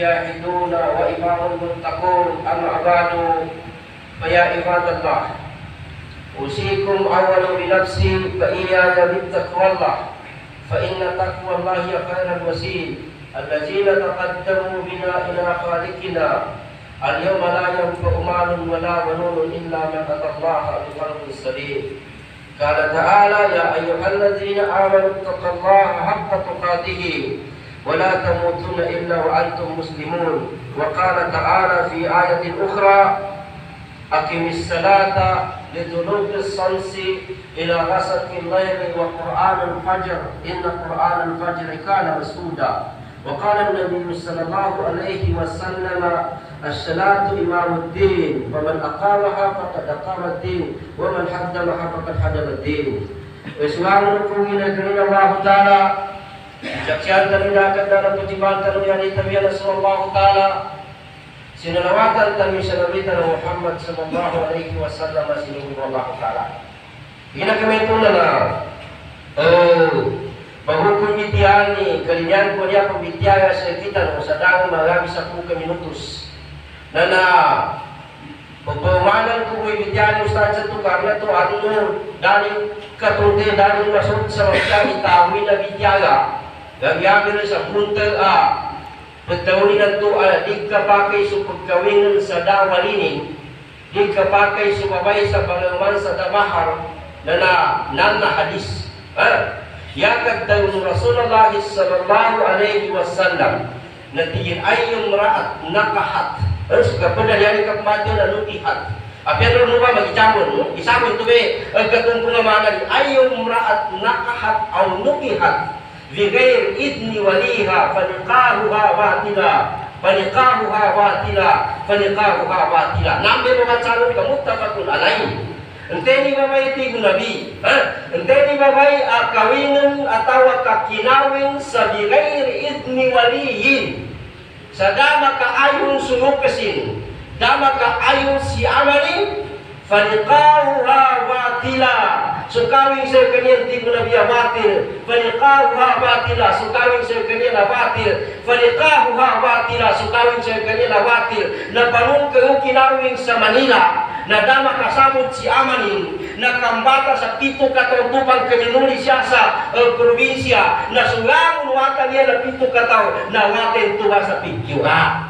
المجاهدون وإمام المتقون. أما بعد فيا عباد الله، أوصيكم أولا بنفسي وإياي بالتقوى الله، فإن تقوى الله هي خير الوسيل الذين تقدموا بنا إلى خالقنا. اليوم لا ينفع مال ولا بنون إلا من أتى الله بقلب سليم. قال تعالى: يا أيها الذين آمنوا اتقوا الله حق تقاته ولا تموتن إلا وأنتم مسلمون. وقال تعالى في آية أخرى: أقم الصلاة لدلوك الشمس إلى غسق الليل وقرآن الفجر إن قرآن الفجر كان مسعودا. وقال النبي صلى الله عليه وسلم: الصلاة إمام الدين، ومن أقامها فقد أقام الدين، ومن حدمها فقد حدم الدين. Islamul ila kerana Allah Taala saksian terhadap dalam kutipan terlihat Nabi sallallahu taala sinalawatan kami salawatan Muhammad sallallahu alaihi wasallam sinu Allah taala. Ina kami tunana bahukun bitiani kalian ko dia pembitiaya sa kita no sadang marami sa 10 minutos. Nana pagpamanan ko ay bitiani ustad sa to karna to ano dali katunde dali masud sa mga itawin na bitiaya. Gagyamin sa punta pagtawin na to di ka pakay sa pagkawin sa dawalinin, di ka pakay sa babay sa bangaman sa damahar na hadis. Yakag daw Rasulullah sallallahu alaihi wasallam na tiyin ayong raat nakahat. Kapag nangyari ka pamatiyo na nutihat. Pero ano ba mag-icamon mo? Isamon ito ang gatong pangamanan ayong raat nakahat aw nutihat. بغير إذن وليها فنقاهها باطلا فنقاهها باطلا فنقاهها باطلا. Nambe mga calon ka muttafaqun alayh. Enteni ba may tigo nabi? Enteni ba may kawinan atawa kakinawin sa bigayr idni waliyin? Sa dama ka ayon sunukasin, dama ka ayon si amalin, faniqahuha batila. Sukawing sa kanyang tigo na biya batil, faniqahuha batila. Sukawing sa kanyang batil, faniqahuha batila. Sukawing sa kanyang batil. Na panong kayo kinawing sa Manila, na dama kasamot si Amanin, na kambata sa 7 katutupang kaminuli siya sa probinsya, na sulangon wata niya na 7 kataw, na waten tuwa sa pikyura.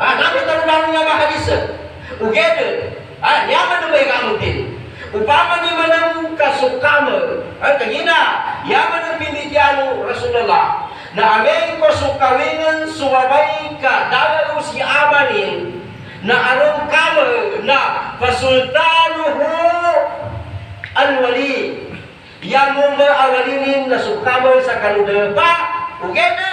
Dapat ang lang nga mahadis. Ugedel, yaman na may kamutin. Upama ni manang kasukama, kagina, yaman ang pinitiano Rasulullah, na amen ko sukawingan sumabay ka, dalaw si Amanin, na arong kama, na pasultanuhu al-wali, yang mo maawalinin na sukama sa kanudapa, ugena,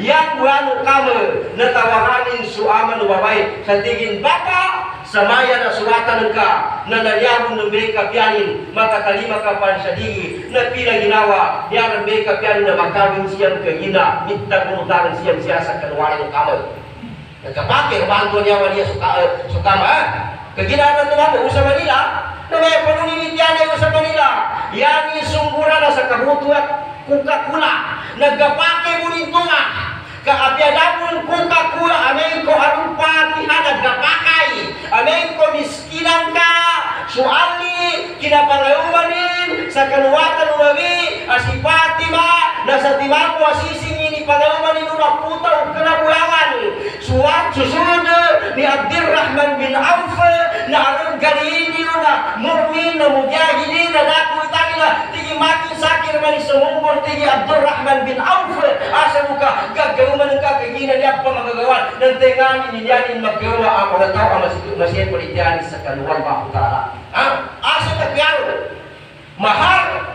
yang buwano kama, na tawahanin suaman ubabay, sa tigin bapa, samaya na sulatan ka na nalyabong ng may kapyanin makakalima ka pa sa digi na pila ginawa yan ang may kapyanin na magkawin siyang kagina mitag unutaran siyang siya sa kanuwari ng kamay nagkapake rumanto niya waliya sukama kagina na tumamo sa Manila na may panunimit yan ay sa Manila yan isungura na sa kabuto at Coca-Cola nagkapake mo rin nga kaapyadapon Coca-Cola amen ko arong patihan nagkapakay amen ko miskinan ka suali kinapangayumanin sa kanuwatan umawi si Fatima na sa timako asisingin ni pangayumanin na puta o kanabulangan susunod ni Abdurrahman bin Auf na arong galini na mu'min na mujahidin na nakuitangin na tigi makin sakir man isumungkor tigi Abdurrahman bin Auf asa mo ka gagawin ka kagina niya pa magagawa ng tenganin ninyanin maggawa ang mga tao ang masiyang politiyanin sa kaluwang bakutara. Asa tagyaro? Mahal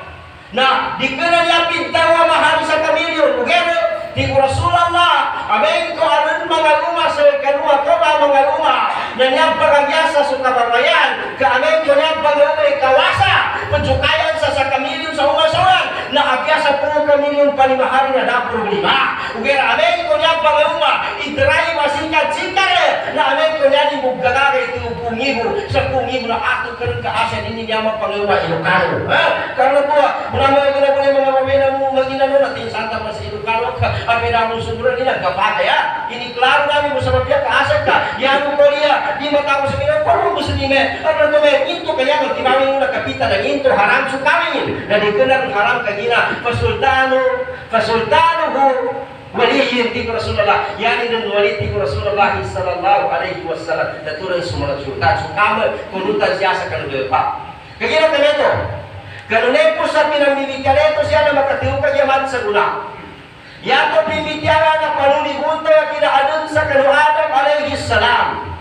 na di ka na niya pintawa mahal sa kamilyon. Ugero, di ko Rasulullah, amen ko aron mga luma sa kaluwa ko ba mga luma na niyang pagagyasa sa kababayan ka amen ko niyang pagaway kawasa pansukayan sa kamilyon sa umasawan na agyasa po kamilyon panimahari na da problema. Ugero, amen ko niyang pagawuma idray masikat-sikat na amen ko niyang ibugagagay ito pungibo sa pungibo na ato ka rin kaasya hindi niya mapagawuma Ilocano. Karena po, muna mga mga pamina mo maginano natin santa mas Ilocano ka ang pinamong sumura nila kapatay ini klaro na mo sa mapya kaasag ka. Yan ko niya, di matapos sa minang parang gusto ni me. Ano to me, into kaya magkimawin mo na kapita ng into haram sukamin. Na di ko na haram kagina. Fasultano ho. Waliyin di ko Rasulullah. Yan din walid di ko Rasulullah sallallahu alaihi wasallam. Naturan sumalat sultan. Sukama, kunutan siya sa kanudepa. Kagina kami ito. Kanunay po sa pinamimigyan ito siya na makatiw kagyaman sa guna. Yato pimitiara na panunigunta kinaadun sa kanu Adam alaihi salam.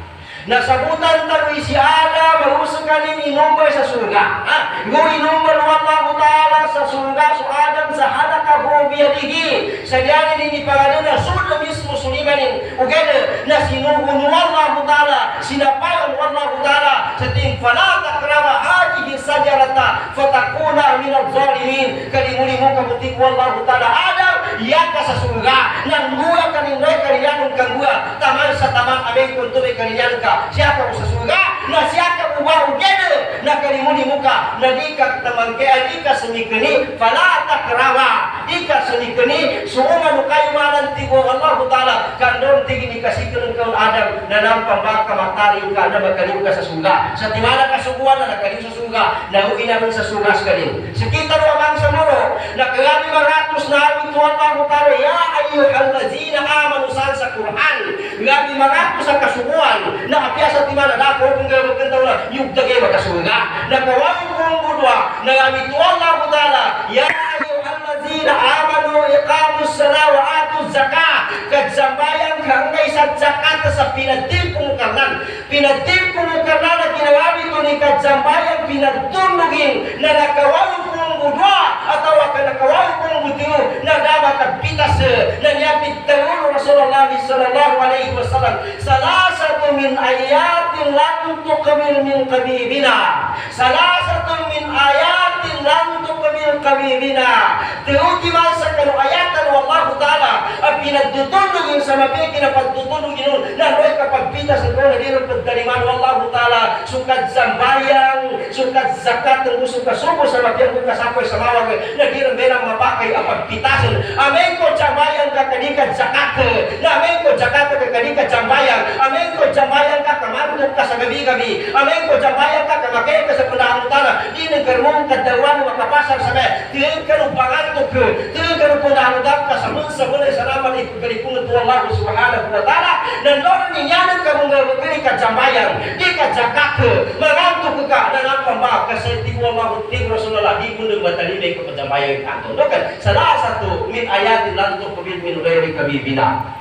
Nasabutan tayo si Adam mahusok kanin inumbay sa surga. Nung inumbay Allah Ta'ala sa surga so Adam sa halaka ho biyadihi. Sa diyan ni pangalan na sudah mismo sulimanin. Ugana na sinugun Allah Ta'ala sinapayan Allah Ta'ala sa ting fala takrama hadihi sajarata fatakuna minadh zalimin. Kalimuli mo kabutik Allah Ta'ala Adam yaka sa surga nang gula kanin ray kariyanong kangua taman sa tamang aming kuntubi kariyan ka. Siapa mo sa surga na siapa mo ba ugede na kalimuli mo ka na di ka tamangkaya di ka sumikini fala takrama di ka sumikini suungan mo kayo manantigo Allah Ta'ala kandong tigin ikasikin ng Adam na nampambak ka matarin ka na magkaliw ka sa surga sa timana kasuguan na nakaliw sa surga na huwi namin sa surga sa kalim sikita mo amang sa muro na kagami maratos na aming tuwan Allah Ta'ala ya ayyuhallazina amanu sa Quran kagami maratos sa kasuguan na apya sa timana na ako kung gawag kang taon na yugdagay makasurga na kawang kong budwa na kagami tuwan Allah Ta'ala ya ayyuhallazina amanu iqamus salat wa atuz zakah kadsambayan hanggang sa zakat sa pinadil kong karnan na ginawa ito ni kadsambayan pinagtunugin na nakawang kong budwa atau akan nakawang kong budyo na dapat kapitas na niyapit tawon Rasulullah sallallahu alaihi wasallam salasatu min ayatin lam tuqbil min qabibina salasatu min ayatin lam tuqbil qabibina tuuti man sa kanu ayatan wallahu ta'ala ang pinagtutulog sa mabi kinapagtutulog yun na ro'y kapagpitas ito na dirong pagdaliman wallahu ta'ala sukat zambayang sukat zakat ng gusto kasubo sa mabi ang kasapoy sa mawag na dirong merang mapakay ang pagpitasan amen ko jambayang kakadikat zakat na amen ko zakat kakadikat jambayang amen ko jambayang kakamantok ka sa gabi-gabi amen ko jambayang kakamagay ka sa punahang ta'ala di nagkarmong kadawan makapasar sa may tiyan ka nung pangantok tiyan ka nung punahang ka sa mulay sa naman ikagalipungan to Allah subhanahu wa ta'ala nandoon ninyanan ka mong gawagari ka jambayang di ka zakat mangantok ka na nampambag kasi di ko Allah di Rasulullah di mo nang matalimay ka pa jambayang kanto doon salah satu min ayatin lantok kabil min ghairi kabibina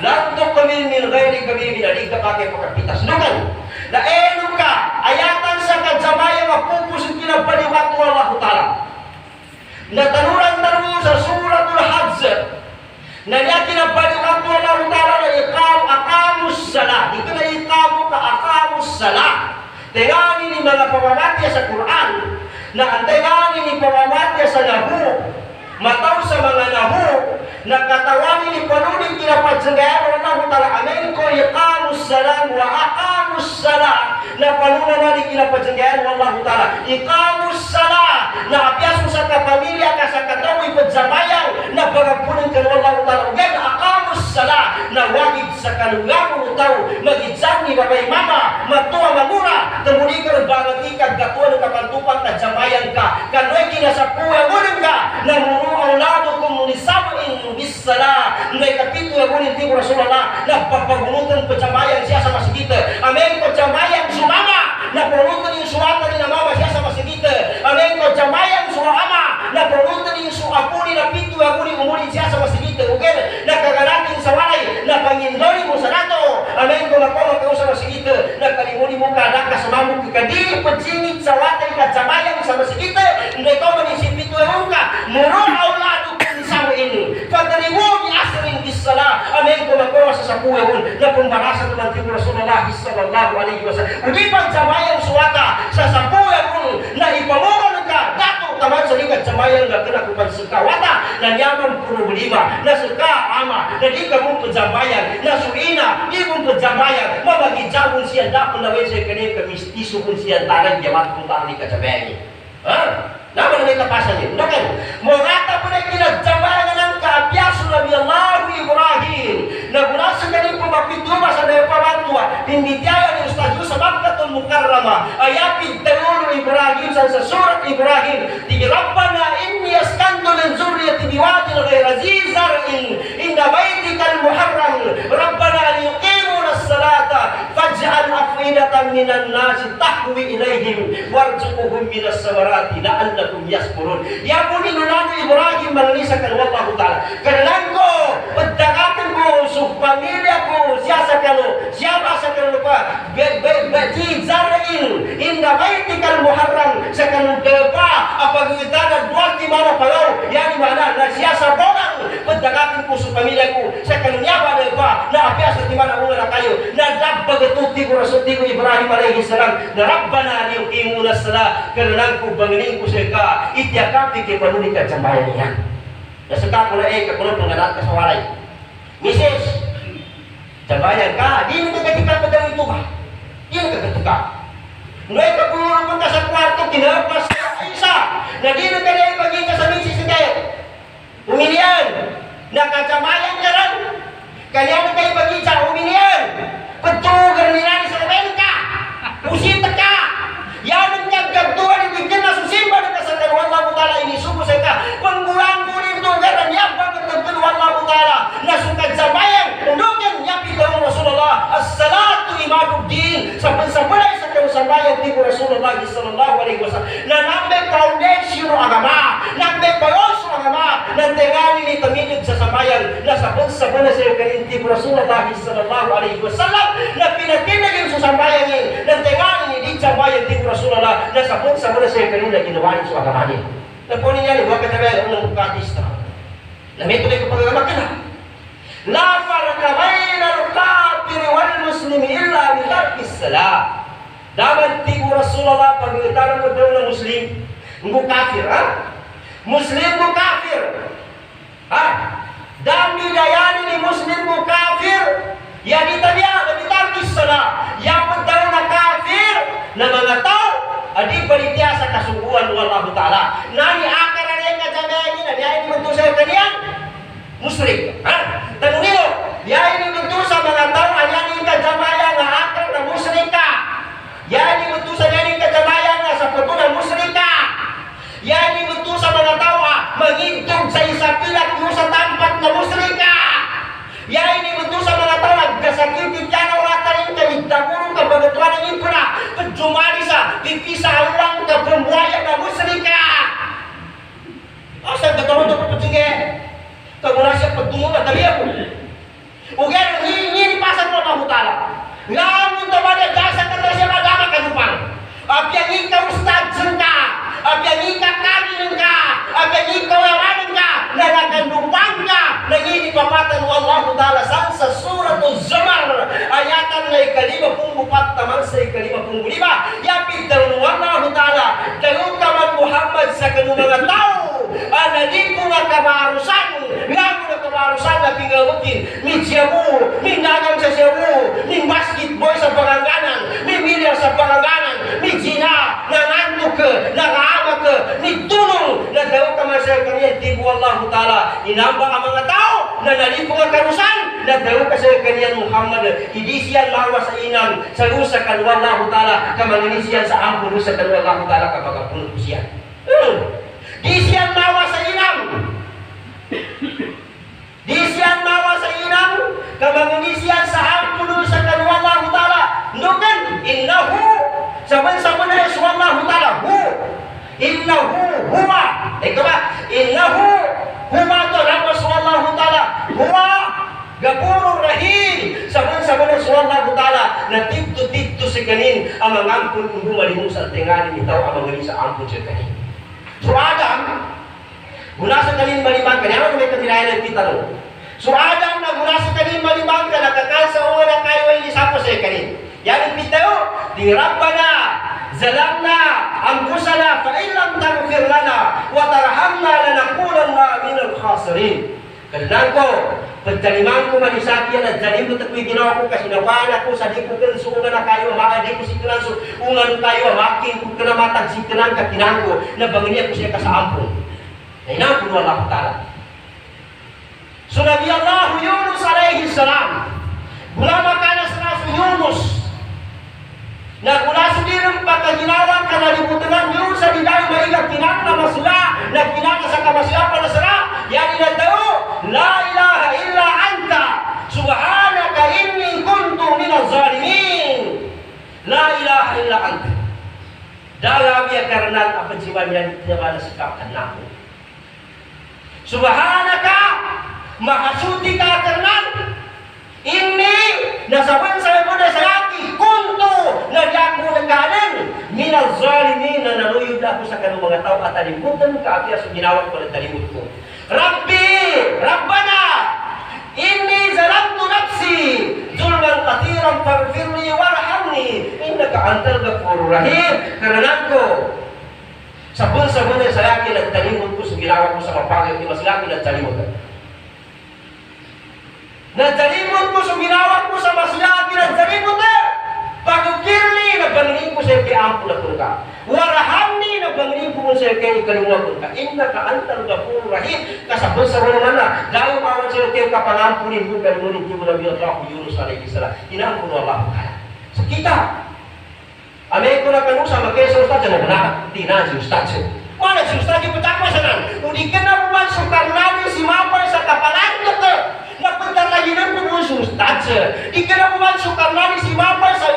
lantok kabil min ghairi kabibina di ka pakai pagkapitas doon na eno ka ayatan sa kadjamayang mapupusin pinapaliwat to Allah ta'ala na tanuran sa suratul Hajj na niya kinapaliwat to Allah ta'ala na aqamus salat ito na ikamu ka aqamus salat tengani ni mga pamamatya sa Quran na ang tengani ni pamamatya sa nahu mataw sa mga nahu na katawani ni panunin kinapadsagayan Allah ta'ala amen ko iqamus salam wa aqamus salat na panunan na ni kinapadsagayan Allah ta'ala iqamus salat na apyas mo sa kapamilya ka sa katawoy pagsabayang na pagapunin ka Allah ta'ala ugan aqamus salat na wagid sa kalungan mo tao magitsang ni babay mama matuwa mamura tamuli ka ng bangat ikag gatuan ng kapantupan na jamayang ka kanoy kinasapuya unin ka na muru auladukum nisabuin bisala ngay kapito ya unin tibo Rasulullah na papagunutan pagjamayang siya sa masigita amen pagjamayang sumama na pagunutan yung suwatan ni na mama siya sa masigita amen pagjamayang suama na pagunutan yung suapuni na pito ya unin umunin siya sa masigita okay na kaganating sa walay na pangindoli mo sa nato amen kung ako magkaw sa masigita na kalimuli mo ka na kasamamog kadi pagsingit sa watay kadjamayang sa masigita hindi ko manisip pito ya ka muro auladukum nisabuin fadribu bi asrin bisala amen ko magkaw sa sapuya na pembalasan ng Nabi Rasulullah sallallahu alaihi wasallam udi pagjamayang suwata sa sapuya na ipamuron ka dato taman sa likat jamayang na kinakupan sa kawata na yaman problema na suka ama na di ka mong pagjamayang na suina di mong pagjamayang mamagijabon siya dapat na wese kanil kamistiso kung siya talang yamat kung tali ka jamayang naman may kapasan yun nakan murata po na kinagjamayang ng kaabyaso Nabi Allah Ibrahim na mula sa galing pumapito Ayapid tayo Ibrahim sa surat Ibrahim. Tigi Rabbana inni askantu min zurriyati biwadin ghayra zi zar'in inda baytikal muharram. Rabbana liyuqimuna as-salata faj'al af'idatan minan nasi tahwi ilaihim warzuqhum minas samarati la'allakum yashkurun. Ya buni nulano Ibrahim malanisakan wallahu ta'ala. Kailan ko, pagdakatin ko, pamilya ko, siapa sa kano pa, bati zarain, inda baitikal muharram, sa kano depa, apag itana, duwag di mana palaw, yan mana, na siya sa bolang, pagdakatin ko, pamilya ko, sa kano nyaba depa, na apyas at di mana unga na kayo, na dabbagatuti ko, rasuti ko, Ibrahim alaihi salam, na Rabbana liyuqimu nas-salah, kailan ko, banginin ko siya ka, itiakapi kay panulikat sa bayan niya. Nasuka ko na kapunod ng anak ka sa walay. Misis, sabayan ka, di mo kagatika pa daw ito ba? Di mo kagatika. Ngayon kapulungan ka sa kwarto, kinapas ka isa, na di mo kaya ipagita sa misis na kayo. Uminian, nakasamayan ka lang. Kaya mo kayo ipagita, uminian. Pagtugar nila sa ka. Usita ka. Yan ang kagagduan, ibigyan na susimba na kasandan. Wallahu ta'ala, inisubo sa ka. Panggulang ko rin tugar, ang yabang nagtagdan, wallahu ta'ala. Nasukad sa bayan, undugan, yapit ng Rasulullah. As-salatu imaduddin. Sabay-sabay sa kanusambayan, di ko Rasulullah sallallahu alaihi wasallam. Na nambay foundation ng agama. Nambay payos ng agama. Nantengani ni tamilid sa sambayan. Na sabay-sabay na sa kanin, di ko Rasulullah sallallahu alaihi wasallam. Na pinatinagin sa sambayan yun. Nantengani ni di sambayan, di ko Rasulullah, na sabon-sabon na siya kanina ginawanin sa agamanin. Napunin niya, huwag ka tabi ang bukatista. Lamito na yung pagkakamak ka na. La farqa bayna al-kafir wal muslimi illa bi tarkis salah. Dapat di ko Rasulullah pag-iutaran mo daw na Muslim, mo kafir, ha? Muslim mo kafir. Ha? Dami dayani ni Muslim mo kafir. Ya ditabia, bi tarkis salah. Yang daw na kafir na mga tao, adi balitia sa kasubuan ng Allah Ta'ala. Nani akar na rin kajamayan niya, niya ini bentuk sa kaniyang musyrik. Tanong niyo, ya ini bentuk sa mga tao, niya ini kajamayan na akar na musyrika. Ya ini bentuk sa niya ini kajamayan na sa puto na musyrika. Ya ini bentuk sa mga tao, mangintog sa isapilat mo sa tampat na musyrika. Ya ini bentuk sa mga tao, nagkasakit yan ang ratarin ka, nagdagurong ka, bagatuan ng impuna, pagdumali sa, pipisa lang ka, pumbuaya na musrika. Saan katawang ito papatingge? Kagula siya pagtungo na dali ako. Ugan, ninipasan mo na hutala. Lamun ito ba na dasa ka na siya magama kanupang. Apyan ikaw ustadsan ka. Apyan ikaw kanin ka. Apyan ikaw yawanin ka. Nalakanupang ka. Nanginipapatan mo Allah Ta'ala sa suratul Zumar. Ayatan na ika-54 naman sa ika-55. Yapit daw Allah Ta'ala. Dayo ka man Muhammad sa kanong mga tao. Anadin ko nga kamarusan. Lago na kamarusan na pingawakin. May siyamu. May nagang sa siyamu. May basketball sa paranganan. May milyar sa paranganan. May zina. Nangantok ka. Nangaama ka. May tulong. Na dayo ka man sa kanya. Tibu Allah Ta'ala. Inambang ang mga tao. Na nalipo nga karusan. Na dayo ka sa kanya Muhammad. Hindi siya lawa sa inang. Sa lusa kanwa Allah Ta'ala. Kamangini siya sa ampun. Sa kanwa Allah Ta'ala. Kapagapunod ko siya. Di siya mawa sa inang. Di siya mawa sa inang. Kamangini siya sa ampun. Sa kanwa Allah Ta'ala. Nukan. Innahu. Saban-saban na Yesu Allah Ta'ala. Hu. Innahu. Huwa. Ito ba? Innahu. Huwa to. Lapas Allah Ta'ala. Huwa. Gapurur Rahim. Saban-saban na Yesu Allah Ta'ala. Na tito-tito si kanin. Ang mga ampun kung bumalimu sa tinganin itaw. Ang mga sa ampun si kanin. So Adam, mula sa kanin malimang ka, naman may katilayan ng pitalo. So Adam na mula sa kanin malimang ka, nakakal sa uwa na kayo ay lisapo sa kanin. Yan ang pitalo, di Rabbana, zalamna, anfusana, fa'ilam taghfir lana, wa tarhamna lanakunanna minal khasirin. Kadang ko, pagdaliman ko manisakyan at dalim ko tako'y ginawa ko kasi nawahan ako sa di ko kansuungan na kayo, maka di ko si kansuungan kayo, makin ko kanamatag si kanang katinang ko, na bangin ko siya kasaampon. Na inampon mo Allah Ta'ala. So Nabi Allah Yunus alaihi salam, mula makanas na Yunus, na mula sa dirang ila anta. Dalabi karena apa jiwanya tidak sikapkan aku. Subhanaka maha suci ka karena ini nasaban saya pada sayaki kuntu nadaku naganan minal zalimin nanuyud aku sa kanong mga tao at alimutan ka at ginawag ko ng talimut ko. Rabbi, Rabbana, inni zalamtu nafsi zulman katiran faghfirli warhamni innaka antal ghafurur rahim. Karenan ko sabon-sabon saya nagtalimod ko sa ginawa ko sa mapagay di masilaki nagtalimod. Nagtalimod ko sa ginawa ko sa masilaki nagtalimod Pagkirli nagbangin ko sa iyo kay ampo na ka. Warahamni nagbangin ko sa iyo kay ikalimutan ka. Inna ka antal ghafurur rahim. Kasabot sa wala man na. Layo mawan sa iyo kay kapangampunin ko kalimunin ko na bilang ako Yunus alaihi salam. Inampun Allah kaya. So kita. Amay ko na kanusa magkaya sa ustad na wala. Di na si ustad. Wala si ustad yung patakwa sa nan. Hindi ka na buwan sukar namin si mapay sa kapalan ka. Napunta lagi ng puno sa ustad. Di ka na buwan sukar namin si mapay sa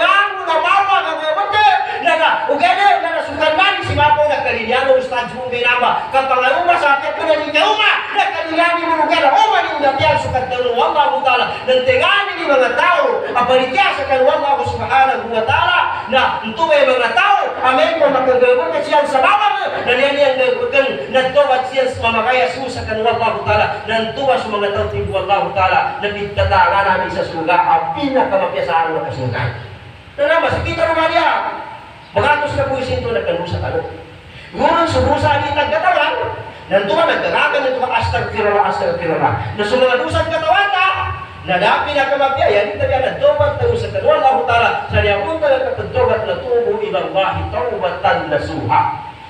namawa ng mga mati na ugana na nasukan man si Mapo na kalinyano ustad mong ginamba kapag nauma sa atin ko na ningauma na kalinyani mo ugana uma ng nabiyan sukat ng Allah ta'ala ng tingani ni mga tao apalitya sa kanuwang Allah subhanahu wa ta'ala na ito may mga tao amen ko makagawin na siya sa bawang na niyan nagwagan nagtawad siya sa mamakaya sa kanuwang Allah ta'ala na tuwa sa mga tao tibu Allah ta'ala na pagtatanga namin sa suga ang pinakamapyasahan na kasungan. Kenapa? Kita rumah dia. Mengatus na po isinto nagkanusa ka. Ngunit subusa ni tagkatawan, nantuwa nagkarakan ito astagfirullah. Na sumangadusan katawan ta, nadapi na kamapyaya, hindi tabi na dobat na usa kanwa Allah ta'ala, sa niyapunta na katagdobat na tubo ilang wahi, tawbatan na suha.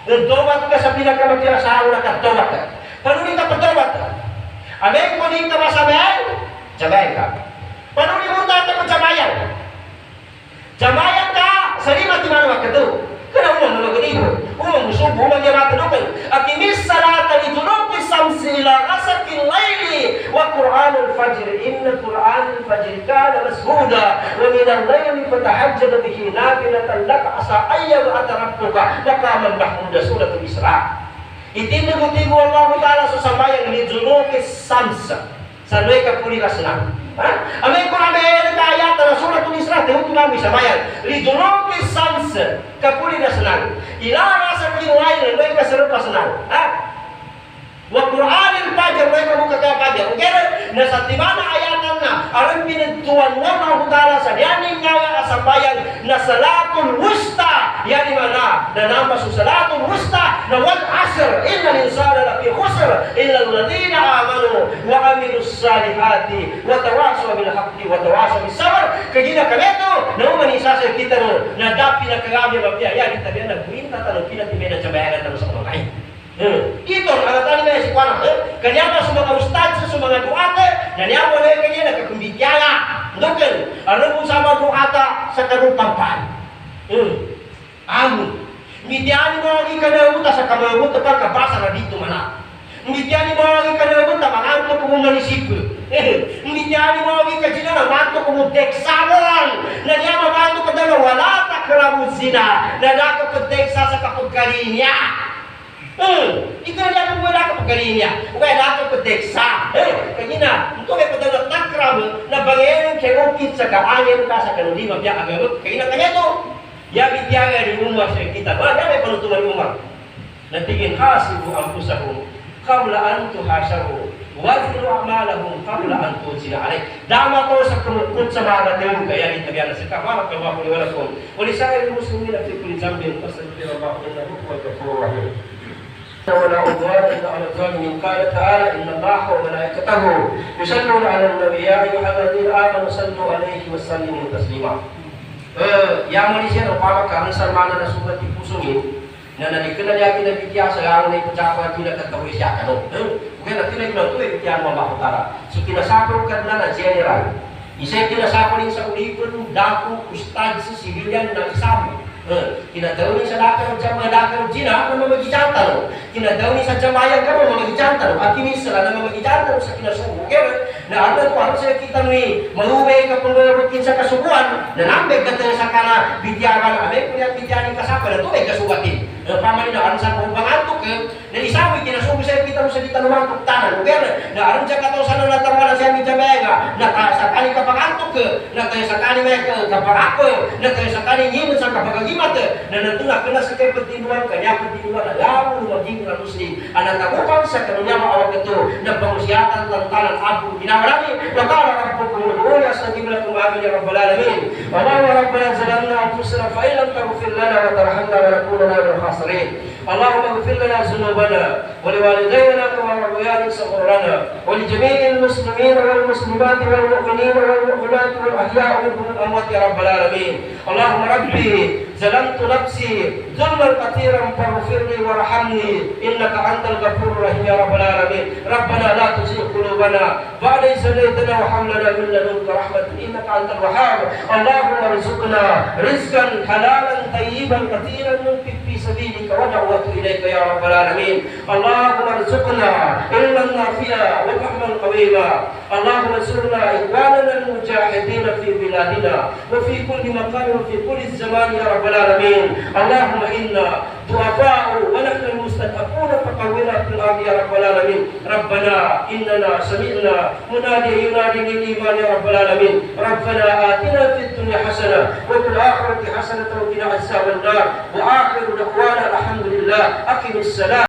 Nagdobat ka sa pinakamapyaya sa araw na katobat ka. Paano ka patobat ka? Ameng ko din ka masabayan? Sabayan ka. Paano mo tatakot sabayan? Jamayan ka sa lima di mana waktu kena umum menegeribu umum subuh menjamakan akimis salata liduluki samsi ila ghasaqil laili wa qur'anul fajr inna qur'anul fajr kana mashuda wa min al-layli fatahajjad bihi nafilatan laka asa ayyam atarabbuka maqaman mahmuda suratul Isra. Itinugutigo Allah ta'ala sa sambayan liduluki samsa sanway kapuli kasenang. Amin ko namin ayat na suratul Isra tehut namin samayan liduluki sams kapuli na senang ilara sa lain may kasarap na senang wa Qur'anil fajr may kabuka ka fajr okay na sa timana ayatan na aron pinagtuan na Allah ta'ala sa yaning nga asambayan na salatul wusta yani mana na nama sa salatul wusta na wal asr inna insana lafi khusr illa alladhina amanu wa amilus salihati wa tawasaw bil haqqi wa tawasaw bis sabr kagina kameto na umanisa sa kita no na dapi na kagami mabya ya kita biya nagbuinta tanong pinatibay na sabayan tanong sa mga kain. Ito ang tali na si Kuana. Kanya pa sa mga ustad sa mga duata, naniya mo na kanya nagkakumbitya. Ndoken, ano po sa mga duata sa karupampan. Amun. Midyani mo ang ikanawuta sa kamawut na pagkabasa na dito mana. Midyani mo ang ikanawuta manganto kung munisipyo. Midyani mo ang ikajina na manto kung deksamon. Naniya mamanto ka daw wala takrabut zina. Nanako ka deksa sa kapagkalinya. Ikaw na po wala ka pagkalinya. Okay, na ako padeksa. Kanya ito may padang takrab na bangayon kay ukit sa kaangin ka sa kanulima biya agarot. Kaya na kanya ito. Yabit yaga ni umar sa kita. Wala may panutuman umar. Natigin hasibu ang pusahong kabla an tuhasyahu. Wazinu amalahum kabla an tuhsina alay. Dama to sa kumukut sa mga natin. Kaya itabihan na sa kamara kawa kuli wala kong. Ulisaya yung muslimin at ikuli zambin. Pasagpira ba ko na hukwag ka ولا عدوان الا على الظالمين قال تعالى ان الله وملائكته يصلون على النبي يا ايها الذين امنوا صلوا عليه وسلموا تسليما. Yang Malaysia upama karena sarmana na sugat di pusungin na nalikana niya kinabitya sa yang na ipachapa at pinagkatawin siya kanon. Kaya natin na ito ibityan mo makutara. So kinasapro ka na general. Isa'y kinasapro rin sa ulipon, dako, ustad sa civilian na isabi. Kinadaw ni sa lakar ng mga lakar jina na mamagijantano. Kinadaw ni sa jamayang kamo mamagijantano. At kinis sila na mamagijantano sa kinasawag. na ano to harus kita ni mahubay ka pangrutin sa kasukuan na nambeg ka sa kana bidyaran abe kuya bidyaran kasapa na to ay kasugatin pamali na aron sa kung pangantok na isawi kinasubo sa kita mo sa ditanuan tuktanan okay na aron sa kataw sa natawala sa mi jabega na sa kani ka pangantok na tayo sa kani may kapangako na tayo sa kani ngimon sa kapagagimat na natulak na sa kay patinuan kanya patinuan alam mo maging muslim anatagupang sa kanunya maawag ito na pangusyatan tantanan abu binawarami wakala rabbukum ud'una astajib lakum amin ya rabbal alamin wa ma rabbana zalamna anfusana fa illam taghfir lana wa tarhamna lanakunanna minal khasirin Allahumma ighfir lana dhunubana wa liwalidayna kama rabbayani saghirana wa li jami'il muslimin wal muslimat wal mu'minin wal mu'minat wal ahya'i minhum wal amwat ya rabbal alamin Allahumma rabbi zalamtu nafsi zulman katiran faghfirli warhamni innaka antal ghafurur rahim ya rabbal alamin rabbana la tuzigh qulubana ba'da idh hadaytana wa hab lana min ladunka rahmatan innaka antal wahhab Allahumma arzuqna rizqan halalan tayyiban katiran yunfiq fi sabilika wa da'watu ilayka ya rabbal alamin Allahumma arzuqna ilman nafi'a wa fahman qawima Allahumma ansurna ikhwanana al-mujahidin fi biladina wa fi kulli maqam wa fi kulli zaman ya rabbal alamin Allahumma inna du'afa'u wa nahnu al-mustad'afuna faqawwina fil ardi ya rabbal alamin Rabbana innana sami'na munadi yunadi lil iman ya rabbal alamin Rabbana atina fid dunya hasanah wa fil akhirati hasanah wa qina adhaban nar wa akhiru da'wana alhamdulillah aqimis salam